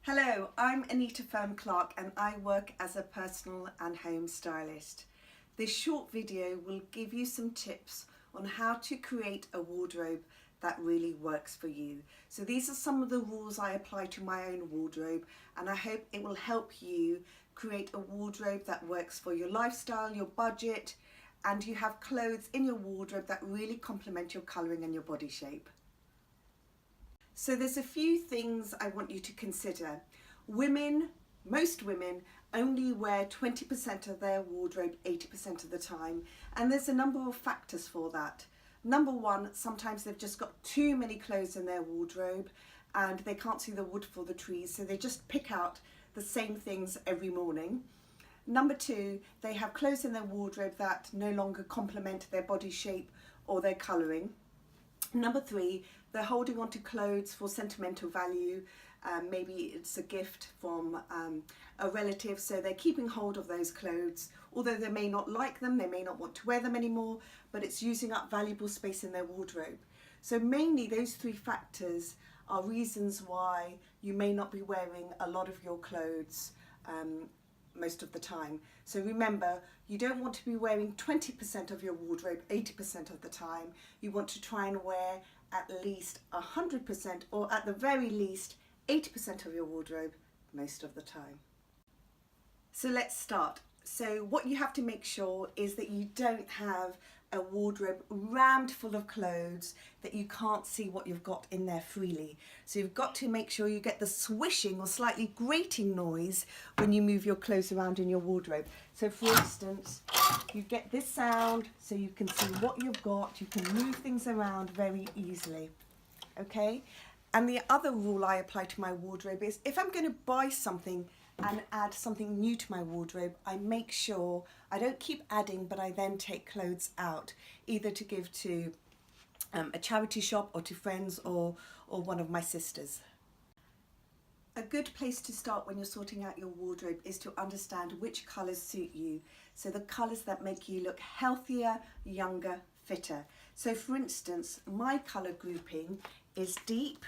Hello, I'm Anita Clark and I work as a personal and home stylist. This short video will give you some tips on how to create a wardrobe that really works for you. So these are some of the rules I apply to my own wardrobe, and I hope it will help you create a wardrobe that works for your lifestyle, your budget, and you have clothes in your wardrobe that really complement your colouring and your body shape. So there's a few things I want you to consider. Most women only wear 20% of their wardrobe 80% of the time, and there's a number of factors for that. Number one, sometimes they've just got too many clothes in their wardrobe and they can't see the wood for the trees, so they just pick out the same things every morning. Number two, they have clothes in their wardrobe that no longer complement their body shape or their colouring. Number three, they're holding on to clothes for sentimental value. Maybe it's a gift from a relative, so they're keeping hold of those clothes. Although they may not like them, they may not want to wear them anymore, but it's using up valuable space in their wardrobe. So mainly those three factors are reasons why you may not be wearing a lot of your clothes most of the time. So remember, you don't want to be wearing 20% of your wardrobe 80% of the time. You want to try and wear at least 100%, or at the very least 80% of your wardrobe most of the time. So let's start. So what you have to make sure is that you don't have a wardrobe rammed full of clothes that you can't see what you've got in there freely. So you've got to make sure you get the swishing or slightly grating noise when you move your clothes around in your wardrobe. So for instance, you get this sound so you can see what you've got. You can move things around very easily. Okay? And the other rule I apply to my wardrobe is if I'm going to buy something and add something new to my wardrobe, I make sure I don't keep adding, but I then take clothes out, either to give to a charity shop or to friends or one of my sisters. A good place to start when you're sorting out your wardrobe is to understand which colours suit you. So the colours that make you look healthier, younger, fitter. So for instance, my colour grouping is deep,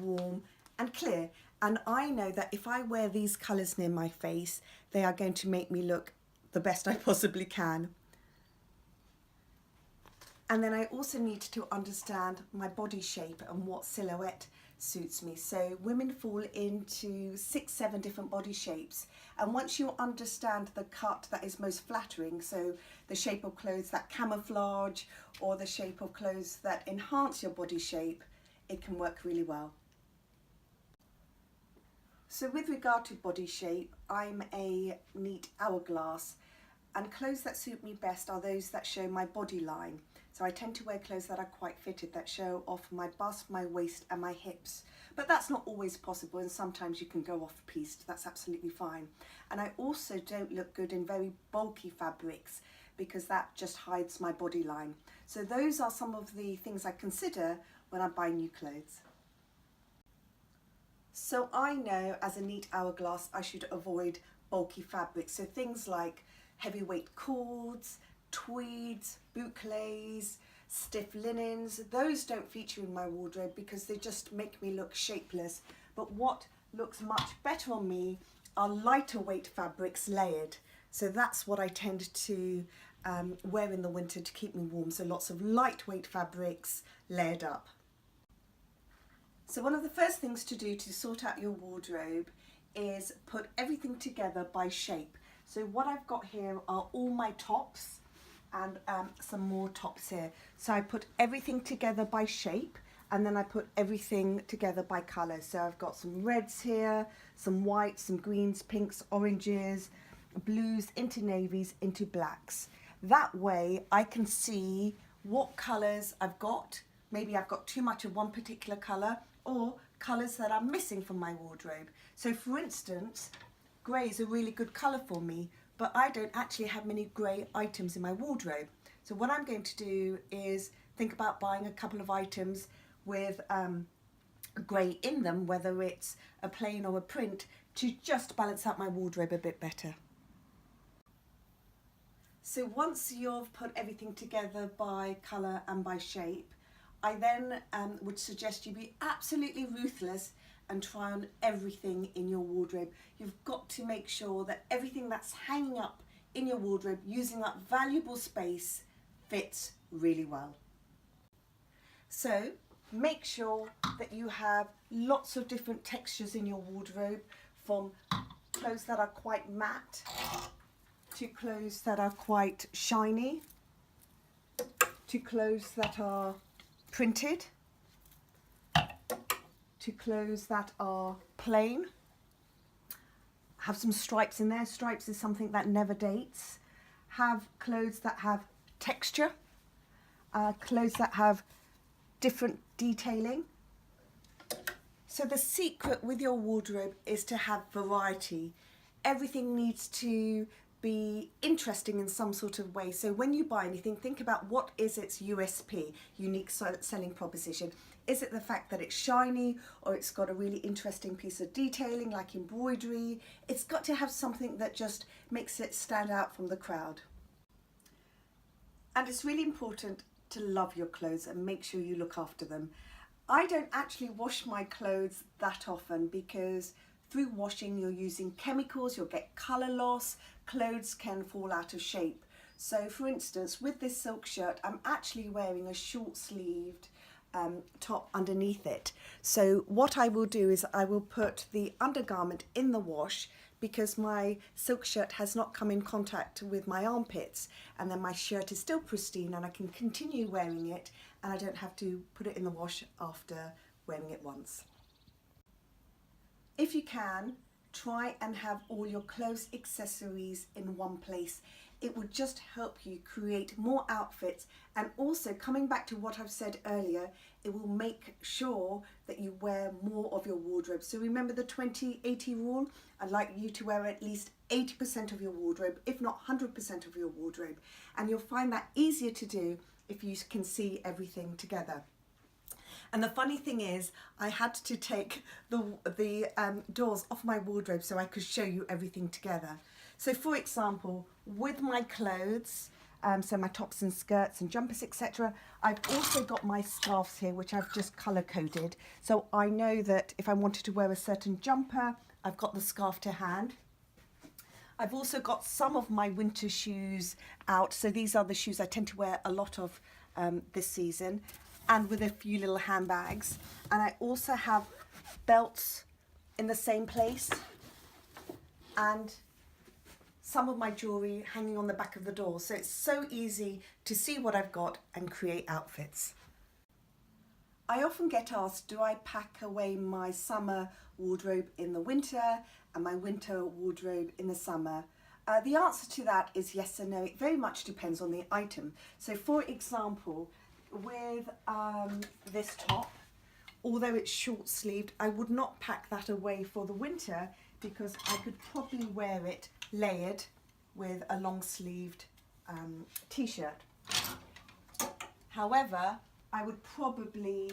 warm and clear. And I know that if I wear these colours near my face, they are going to make me look the best I possibly can. And then I also need to understand my body shape and what silhouette suits me. So women fall into 6-7 different body shapes. And once you understand the cut that is most flattering, so the shape of clothes that camouflage or the shape of clothes that enhance your body shape, it can work really well. So with regard to body shape, I'm a neat hourglass, and clothes that suit me best are those that show my body line. So I tend to wear clothes that are quite fitted, that show off my bust, my waist and my hips. But that's not always possible, and sometimes you can go off piste, that's absolutely fine. And I also don't look good in very bulky fabrics because that just hides my body line. So those are some of the things I consider when I buy new clothes. So I know as a neat hourglass I should avoid bulky fabrics, so things like heavyweight cords, tweeds, boucles, stiff linens, those don't feature in my wardrobe because they just make me look shapeless. But what looks much better on me are lighter weight fabrics layered. So that's what I tend to wear in the winter to keep me warm, so lots of lightweight fabrics layered up. So one of the first things to do to sort out your wardrobe is put everything together by shape. So what I've got here are all my tops and some more tops here. So I put everything together by shape, and then I put everything together by colour. So I've got some reds here, some whites, some greens, pinks, oranges, blues, into navies, into blacks. That way I can see what colours I've got. Maybe I've got too much of one particular colour, or colours that I'm missing from my wardrobe. So for instance, grey is a really good colour for me, but I don't actually have many grey items in my wardrobe. So what I'm going to do is think about buying a couple of items with grey in them, whether it's a plain or a print, to just balance out my wardrobe a bit better. So once you've put everything together by colour and by shape, I then would suggest you be absolutely ruthless and try on everything in your wardrobe. You've got to make sure that everything that's hanging up in your wardrobe, using up valuable space, fits really well. So make sure that you have lots of different textures in your wardrobe, from clothes that are quite matte to clothes that are quite shiny to clothes that are printed to clothes that are plain. Have some stripes in there. Stripes is something that never dates. Have clothes that have texture, clothes that have different detailing. So the secret with your wardrobe is to have variety. Everything needs to be interesting in some sort of way. So when you buy anything, think about what is its USP, unique selling proposition. Is it the fact that it's shiny, or it's got a really interesting piece of detailing like embroidery? It's got to have something that just makes it stand out from the crowd. And it's really important to love your clothes and make sure you look after them. I don't actually wash my clothes that often because through washing you're using chemicals, you'll get colour loss, clothes can fall out of shape. So for instance, with this silk shirt, I'm actually wearing a short sleeved top underneath it. So what I will do is I will put the undergarment in the wash, because my silk shirt has not come in contact with my armpits, and then my shirt is still pristine and I can continue wearing it, and I don't have to put it in the wash after wearing it once. If you can, try and have all your clothes accessories in one place. It will just help you create more outfits, and also, coming back to what I've said earlier, it will make sure that you wear more of your wardrobe. So remember the 20-80 rule? I'd like you to wear at least 80% of your wardrobe, if not 100% of your wardrobe. And you'll find that easier to do if you can see everything together. And the funny thing is, I had to take the doors off my wardrobe so I could show you everything together. So for example, with my clothes, so my tops and skirts and jumpers, etc., I've also got my scarves here, which I've just colour coded. So I know that if I wanted to wear a certain jumper, I've got the scarf to hand. I've also got some of my winter shoes out. So these are the shoes I tend to wear a lot of this season, and with a few little handbags. And I also have belts in the same place, and some of my jewellery hanging on the back of the door. So it's so easy to see what I've got and create outfits. I often get asked, do I pack away my summer wardrobe in the winter and my winter wardrobe in the summer? The answer to that is yes and no. It very much depends on the item. So for example, with this top, although it's short sleeved, I would not pack that away for the winter, because I could probably wear it layered with a long sleeved t-shirt. However, I would probably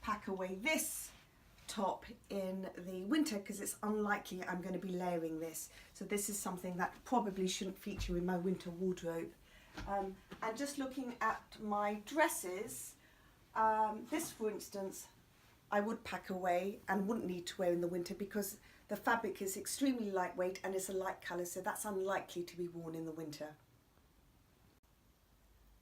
pack away this top in the winter because it's unlikely I'm going to be layering this. So this is something that probably shouldn't feature in my winter wardrobe. And just looking at my dresses, this for instance, I would pack away and wouldn't need to wear in the winter because the fabric is extremely lightweight and it's a light colour, so that's unlikely to be worn in the winter.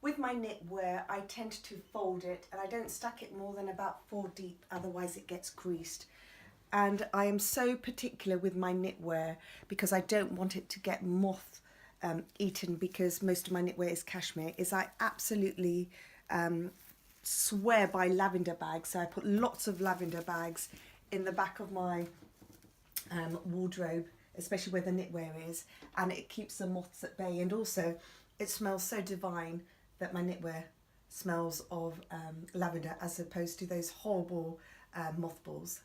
With my knitwear, I tend to fold it and I don't stack it more than about 4 deep, otherwise it gets creased. And I am so particular with my knitwear because I don't want it to get moth eaten, because most of my knitwear is cashmere, is I absolutely swear by lavender bags. So I put lots of lavender bags in the back of my wardrobe, especially where the knitwear is, and it keeps the moths at bay, and also it smells so divine that my knitwear smells of lavender as opposed to those horrible mothballs.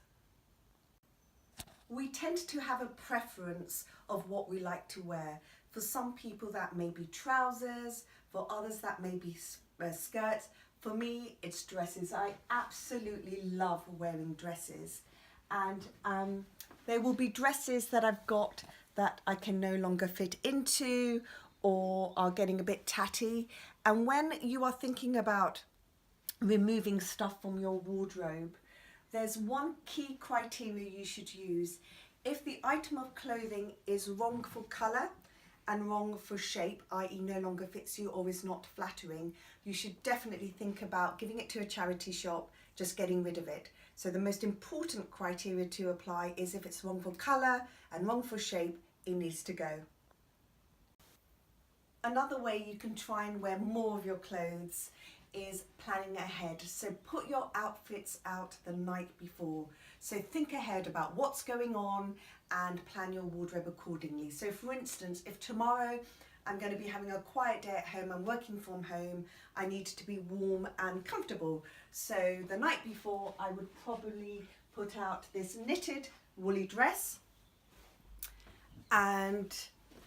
We tend to have a preference of what we like to wear. For some people that may be trousers, for others that may be skirts. For me it's dresses. I absolutely love wearing dresses, and there will be dresses that I've got that I can no longer fit into or are getting a bit tatty. And when you are thinking about removing stuff from your wardrobe, there's one key criteria you should use. If the item of clothing is wrong for colour and wrong for shape, i.e. no longer fits you or is not flattering, you should definitely think about giving it to a charity shop, just getting rid of it. So the most important criteria to apply is if it's wrong for colour and wrong for shape, it needs to go. Another way you can try and wear more of your clothes is planning ahead. So put your outfits out the night before. So think ahead about what's going on and plan your wardrobe accordingly. So for instance, if tomorrow I'm going to be having a quiet day at home, I'm working from home, I need to be warm and comfortable. So the night before I would probably put out this knitted woolly dress and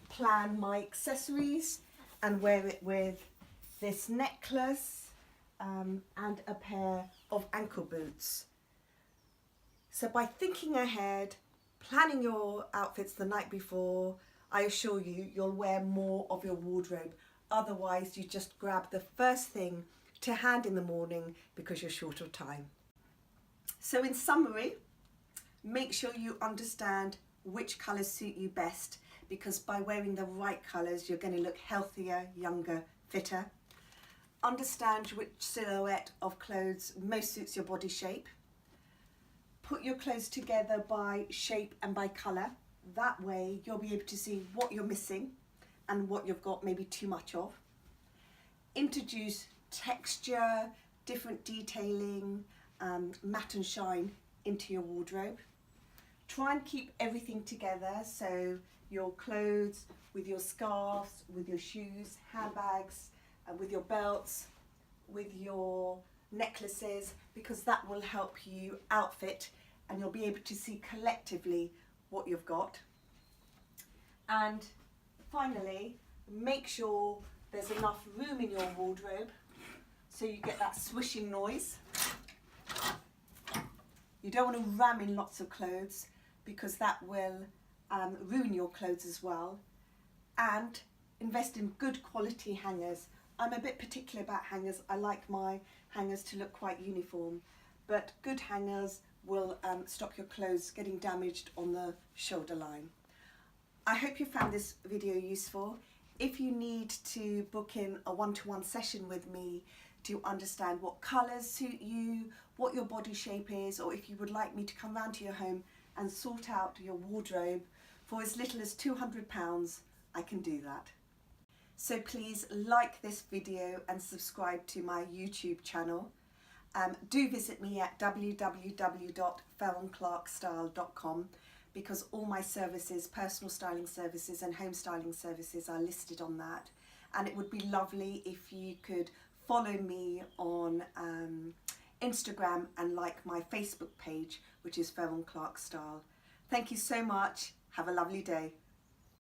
plan my accessories and wear it with this necklace and a pair of ankle boots. So by thinking ahead, planning your outfits the night before, I assure you, you'll wear more of your wardrobe. Otherwise, you just grab the first thing to hand in the morning because you're short of time. So in summary, make sure you understand which colours suit you best, because by wearing the right colours, you're going to look healthier, younger, fitter. Understand which silhouette of clothes most suits your body shape. Put your clothes together by shape and by colour. That way you'll be able to see what you're missing and what you've got maybe too much of. Introduce texture, different detailing, matte and shine into your wardrobe. Try and keep everything together, so your clothes with your scarves, with your shoes, handbags, with your belts, with your necklaces, because that will help you outfit and you'll be able to see collectively what you've got. And finally, make sure there's enough room in your wardrobe so you get that swishing noise. You don't want to ram in lots of clothes because that will ruin your clothes as well. And invest in good quality hangers. I'm a bit particular about hangers. I like my hangers to look quite uniform, but good hangers will stop your clothes getting damaged on the shoulder line. I hope you found this video useful. If you need to book in a one-to-one session with me to understand what colours suit you, what your body shape is, or if you would like me to come round to your home and sort out your wardrobe for as little as £200, I can do that. So please like this video and subscribe to my YouTube channel. Do visit me at www.feronclarkstyle.com because all my services, personal styling services and home styling services, are listed on that. And it would be lovely if you could follow me on Instagram and like my Facebook page, which is Feron Clark Style. Thank you so much. Have a lovely day.